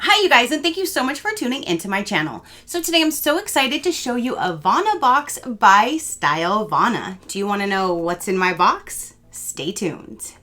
Hi you guys, and thank you so much for tuning into my channel. So today I'm so excited to show you a Vana box by STYLEVANA. Do you want to know what's in my box? Stay tuned.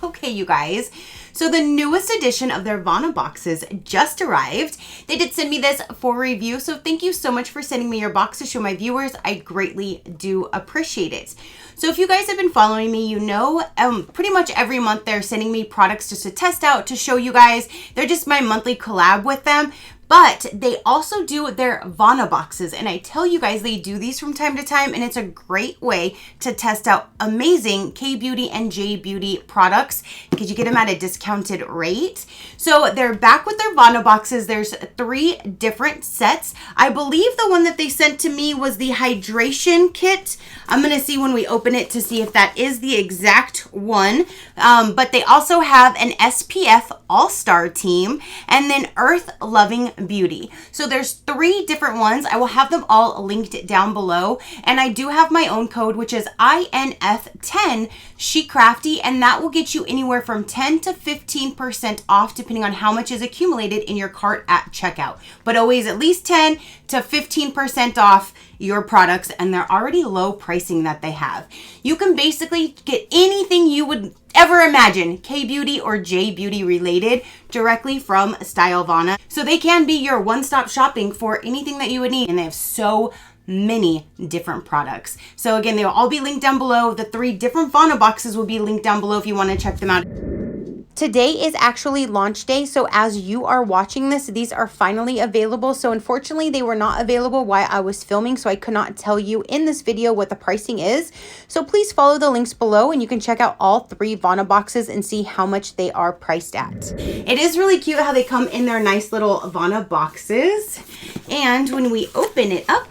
Okay, you guys. So the newest edition of their Vana boxes just arrived. They did send me this for review, so thank you so much for sending me your box to show my viewers. I greatly do appreciate it. So if you guys have been following me, you know pretty much every month they're sending me products just to test out, to show you guys. They're just my monthly collab with them. But they also do their Vana boxes, and I tell you guys they do these from time to time, and it's a great way to test out amazing K-Beauty and J-Beauty products because you get them at a discounted rate. So they're back with their Vana boxes. There's 3 different sets. I believe the one that they sent to me was the hydration kit. I'm going to see when we open it to see if that is the exact one. But they also have an SPF All-Star team and then Earth Loving Beauty. So there's 3 different ones. I will have them all linked down below, and I do have my own code, which is INF10 SheCrafty, and that will get you anywhere from 10 to 15% off depending on how much is accumulated in your cart at checkout, but always at least 10 to 15% off your products, and they're already low pricing that they have. You can basically get anything you would ever imagine, K-Beauty or J-Beauty related, directly from STYLEVANA. So they can be your one-stop shopping for anything that you would need, and they have so many different products. So again, they'll all be linked down below. The 3 different Vana boxes will be linked down below if you want to check them out. Today is actually launch day, so as you are watching this, these are finally available. So unfortunately, they were not available while I was filming, so I could not tell you in this video what the pricing is. So please follow the links below, and you can check out all 3 Vana boxes and see how much they are priced at. It is really cute how they come in their nice little Vana boxes, and when we open it up,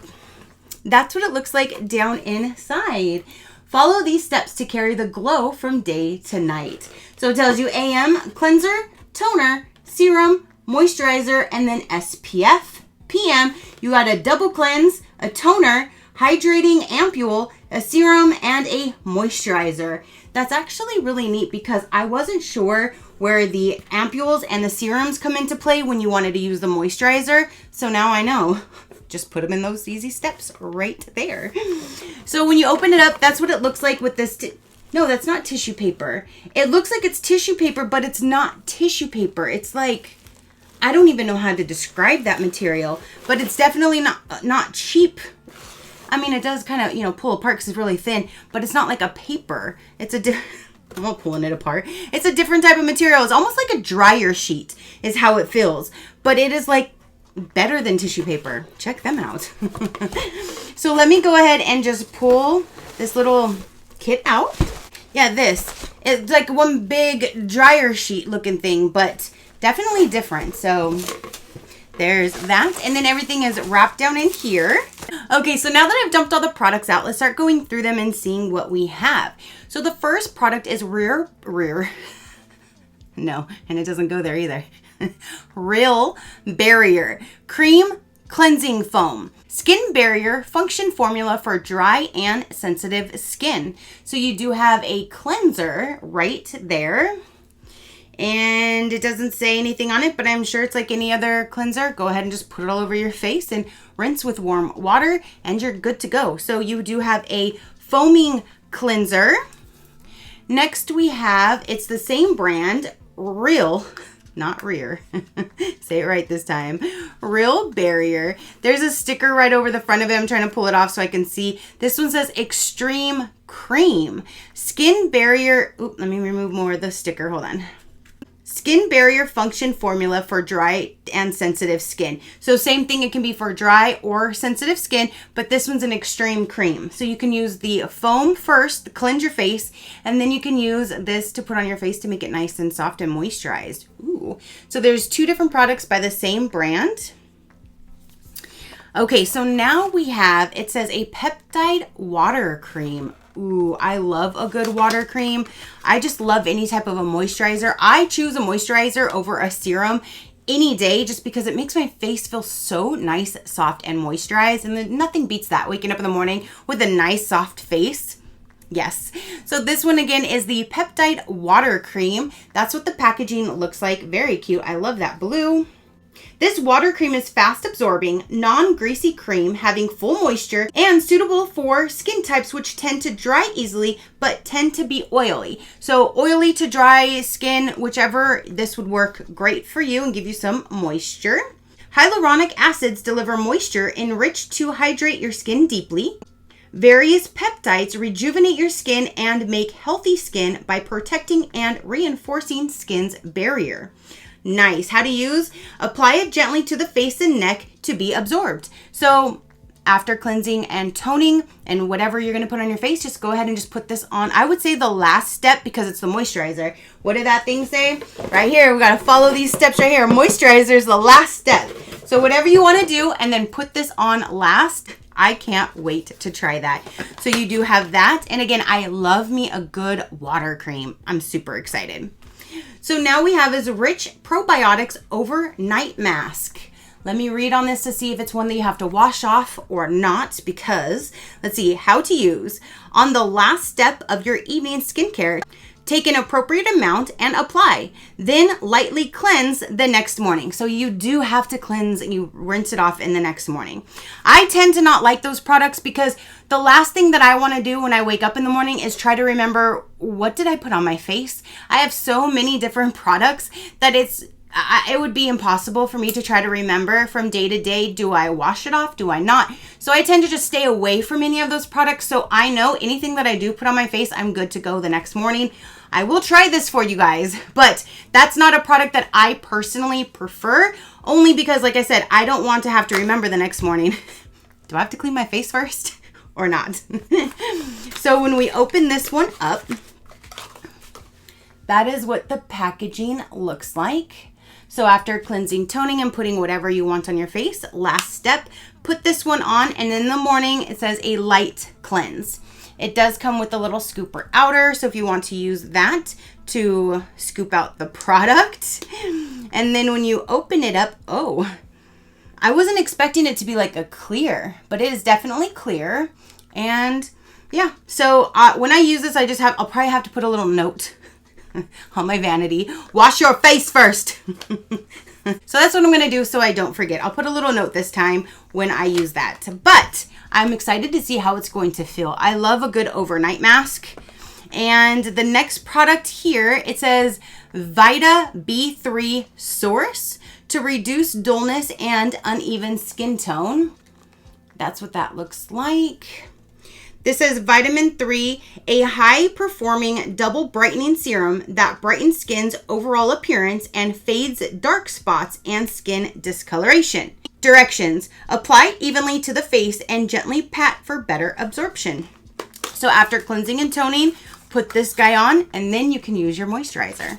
that's what it looks like down inside. Follow these steps to carry the glow from day to night. So it tells you AM, cleanser, toner, serum, moisturizer, and then SPF. PM, you got a double cleanse, a toner, hydrating ampule, a serum, and a moisturizer. That's actually really neat because I wasn't sure where the ampules and the serums come into play when you wanted to use the moisturizer. So now I know. Just put them in those easy steps right there. So when you open it up, that's what it looks like with this. No, that's not tissue paper. It looks like it's tissue paper, but it's not tissue paper. It's like, I don't even know how to describe that material, but it's definitely not cheap. I mean, it does kind of, you know, pull apart because it's really thin, but it's not like a paper. It's a I'm not pulling it apart. It's a different type of material. It's almost like a dryer sheet is how it feels, but it is like better than tissue paper. Check them out. So let me go ahead and just pull this little kit out. Yeah, it's like one big dryer sheet looking thing, but definitely different. So there's that, and then everything is wrapped down in here. Okay, so now that I've dumped all the products out, let's start going through them and seeing what we have. So the first product is no, and it doesn't go there either. Real Barrier Cream Cleansing Foam. Skin Barrier Function Formula for dry and sensitive skin. So you do have a cleanser right there. And it doesn't say anything on it, but I'm sure it's like any other cleanser. Go ahead and just put it all over your face and rinse with warm water and you're good to go. So you do have a foaming cleanser. Next we have, it's the same brand, Real, not Rear. Say it right this time. Real Barrier. There's a sticker right over the front of it. I'm trying to pull it off so I can see. This one says Extreme Cream. Skin Barrier. Oop, let me remove more of the sticker. Hold on. Skin Barrier Function Formula for dry and sensitive skin. So same thing, it can be for dry or sensitive skin, but this one's an extreme cream. So you can use the foam first to cleanse your face, and then you can use this to put on your face to make it nice and soft and moisturized. Ooh. So there's 2 different products by the same brand. Okay, so now we have, it says a Peptide Water Cream. Ooh, I love a good water cream. I just love any type of a moisturizer. I choose a moisturizer over a serum any day just because it makes my face feel so nice, soft, and moisturized. And then nothing beats that, waking up in the morning with a nice, soft face. Yes. So this one again is the Peptide Water Cream. That's what the packaging looks like. Very cute. I love that blue. This water cream is fast absorbing, non-greasy cream having full moisture and suitable for skin types which tend to dry easily but tend to be oily. So oily to dry skin, whichever, this would work great for you and give you some moisture. Hyaluronic acids deliver moisture enriched to hydrate your skin deeply. Various peptides rejuvenate your skin and make healthy skin by protecting and reinforcing skin's barrier. Nice. How to use? Apply it gently to the face and neck to be absorbed. So after cleansing and toning and whatever you're going to put on your face, just go ahead and just put this on. I would say the last step because it's the moisturizer. What did that thing say? Right here, we got to follow these steps right here. Moisturizer is the last step. So whatever you want to do and then put this on last. I can't wait to try that. So you do have that. And again, I love me a good water cream. I'm super excited. So now we have is Rich Probiotics Overnight Mask. Let me read on this to see if it's one that you have to wash off or not, because let's see how to use. On the last step of your evening skincare, take an appropriate amount and apply. Then lightly cleanse the next morning. So you do have to cleanse and you rinse it off in the next morning. I tend to not like those products because the last thing that I want to do when I wake up in the morning is try to remember, what did I put on my face? I have so many different products that it would be impossible for me to try to remember from day to day. Do I wash it off? Do I not? So I tend to just stay away from any of those products. So I know anything that I do put on my face, I'm good to go the next morning. I will try this for you guys, but that's not a product that I personally prefer, only because, like I said, I don't want to have to remember the next morning. Do I have to clean my face first or not? So when we open this one up, that is what the packaging looks like. So after cleansing, toning, and putting whatever you want on your face, last step, put this one on, and in the morning it says a light cleanse. It does come with a little scooper outer, so if you want to use that to scoop out the product. And then when you open it up, oh, I wasn't expecting it to be like a clear, but it is definitely clear. And yeah, so when I use this, I'll probably have to put a little note on my vanity. Wash your face first. So that's what I'm going to do so I don't forget. I'll put a little note this time when I use that. But I'm excited to see how it's going to feel. I love a good overnight mask. And the next product here, it says Vita B3 Source to reduce dullness and uneven skin tone. That's what that looks like. This is Vitamin 3, a high-performing double brightening serum that brightens skin's overall appearance and fades dark spots and skin discoloration. Directions: apply evenly to the face and gently pat for better absorption. So after cleansing and toning, put this guy on and then you can use your moisturizer.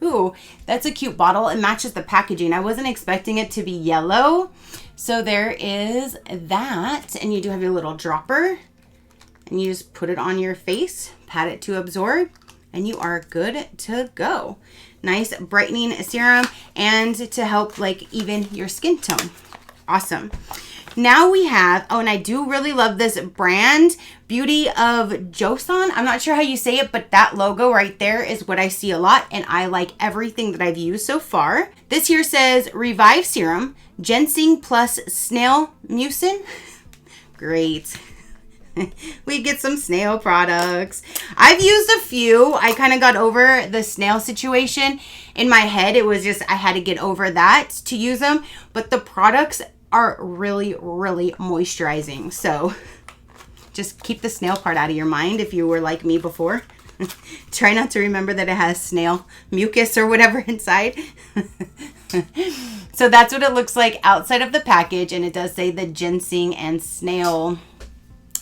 Ooh, that's a cute bottle. It matches the packaging. I wasn't expecting it to be yellow. So there is that, and you do have your little dropper. And you just put it on your face, pat it to absorb, and you are good to go. Nice brightening serum and to help like even your skin tone. Awesome. Now we have, oh, and I do really love this brand, Beauty of Joseon. I'm not sure how you say it, but that logo right there is what I see a lot, and I like everything that I've used so far. This here says Revive Serum, Ginseng plus Snail Mucin. Great. We get some Snail products. I've used a few. I kind of got over the Snail situation. In my head, it was just I had to get over that to use them. But the products are really, really moisturizing. So just keep the snail part out of your mind if you were like me before. Try not to remember that it has snail mucus or whatever inside. So that's what it looks like outside of the package. And it does say the ginseng and snail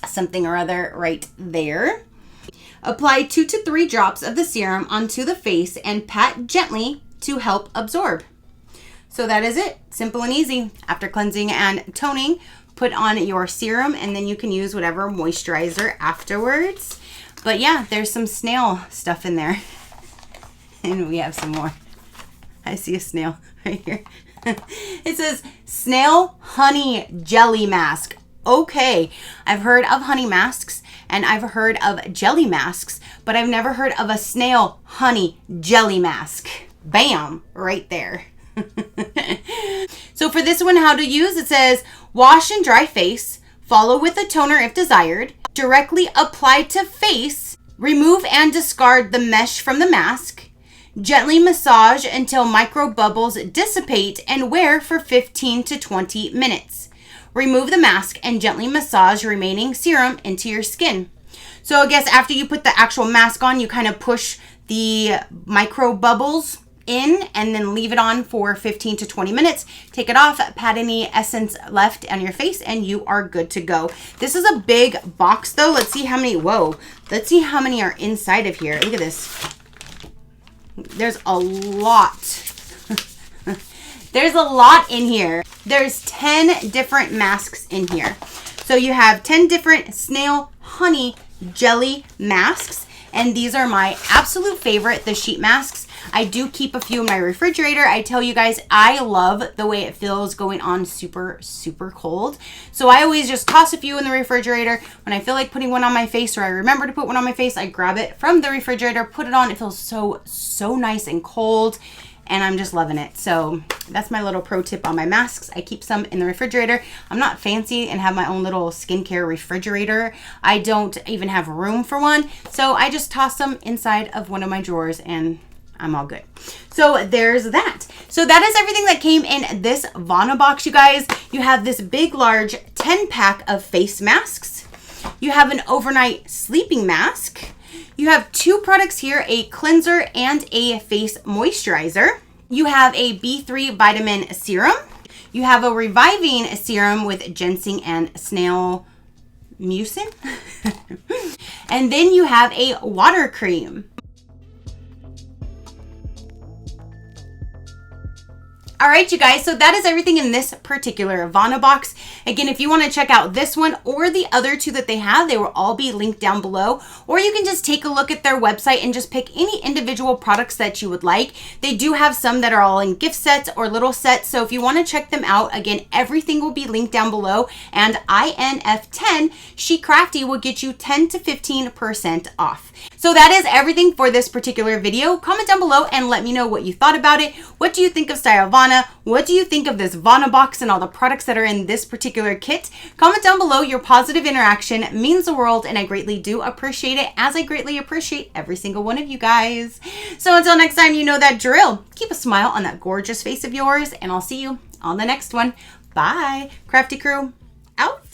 something or other right there. Apply 2 to 3 drops of the serum onto the face and pat gently to help absorb. So that is it. Simple and easy. After cleansing and toning, put on your serum and then you can use whatever moisturizer afterwards. But yeah, there's some snail stuff in there. And we have some more. I see a snail right here. It says Snail Honey Jelly Mask. Okay, I've heard of honey masks and I've heard of jelly masks, but I've never heard of a snail honey jelly mask. Bam, right there. So for this one, how to use, it says wash and dry face, follow with a toner if desired, directly apply to face, remove and discard the mesh from the mask, gently massage until micro bubbles dissipate and wear for 15 to 20 minutes. Remove the mask and gently massage remaining serum into your skin. So I guess after you put the actual mask on, you kind of push the micro bubbles in and then leave it on for 15 to 20 minutes. Take it off, pat any essence left on your face, and you are good to go. This is a big box though. Let's see how many, whoa. Let's see how many are inside of here. Look at this. There's a lot. There's a lot in here. There's 10 different masks in here. So you have 10 different snail honey jelly masks. And these are my absolute favorite, the sheet masks. I do keep a few in my refrigerator. I tell you guys, I love the way it feels going on super, super cold. So I always just toss a few in the refrigerator. When I feel like putting one on my face or I remember to put one on my face, I grab it from the refrigerator, put it on. It feels so, so nice and cold. And I'm just loving it. So that's my little pro tip on my masks. I keep some in the refrigerator. I'm not fancy and have my own little skincare refrigerator. I don't even have room for one. So I just toss them inside of one of my drawers and I'm all good. So there's that. So that is everything that came in this Vana box, you guys. You have this big, large 10-pack of face masks. You have an overnight sleeping mask. You have 2 products here, a cleanser and a face moisturizer. You have a B3 vitamin serum. You have a reviving serum with ginseng and snail mucin. And then you have a water cream. All right, you guys, so that is everything in this particular Vana box. Again, if you want to check out this one or the other 2 that they have, they will all be linked down below. Or you can just take a look at their website and just pick any individual products that you would like. They do have some that are all in gift sets or little sets. So if you want to check them out, again, everything will be linked down below. And INF10, SheCrafty will get you 10 to 15% off. So that is everything for this particular video. Comment down below and let me know what you thought about it. What do you think of STYLEVANA? What do you think of this Vana box and all the products that are in this particular kit? Comment down below. Your positive interaction means the world and I greatly do appreciate it, as I greatly appreciate every single one of you guys. So until next time, you know that drill. Keep a smile on that gorgeous face of yours and I'll see you on the next one. Bye. Crafty crew, out.